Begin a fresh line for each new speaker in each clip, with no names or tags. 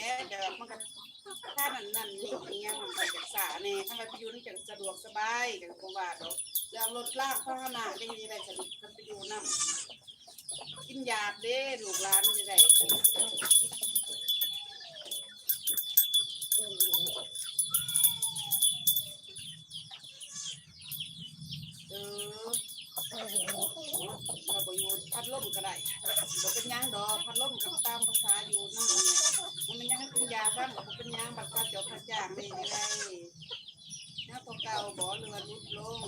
แล้วเดี๋ยวมันก็ถ้านั่นนี่อย่างเงี้ยมันไปจากสาเนี่ยถ้าไปอยู่นี่จะสะดวกสบายกันกว่าดอกอย่างรถลากพาหนะได้ยังไงสะดวกกันไปอยู่น้ำกินยาเด้ลูกหลานยังไงเราไปอยู่พัดลมก็ได้บอกเป็นยังดอกพัดลมกับตามภาษาอยู่นั่นเองมันยังให้กินยาบ้างบอกเป็นยังบัตรข้าเจ้าข้าจ้างได้ยังไงน้าตัวเก่าบ่เรือลุดลง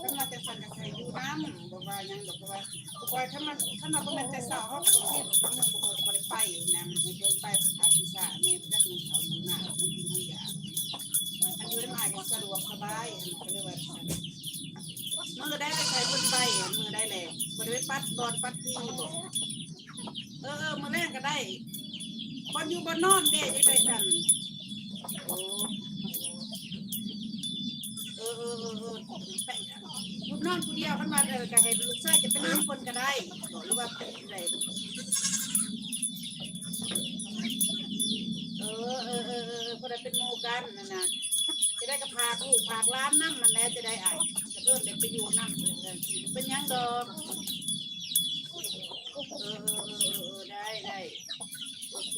ถ้ามาแต่ฟันกับใครอยู่น้ำบอกว่ายังบอกว่าบอกว่าถ้าเราเป็นแต่สาวเขาต้องเที่ยวต้องบอกไปนะมันเดินไปสถานศึกษาเนี่ยจะมีเขาหน้าคุณกินไม่ยากอันนี้มาก็สะดวกสบายก็เลยว่ามือได้ใช้คนไปมือได้แหละบริเวณปัดบอลปัดที่บอกมือแรกก็ได้บอลอยู่บอลนอนเด้ได้กันโอ้ลูกนอนคนเดียวมันมาก็ให้ลูกชายจะเป็นคนก็ได้หรือว่าเป็นอะไรพอได้เป็นโมกันนะจะได้กระพากลูกพากร้านนั่งมันแล้วจะได้อ่ะจะเพิ่มเด็กไปอยู่นั่งเป็นยังดอกได้โอเค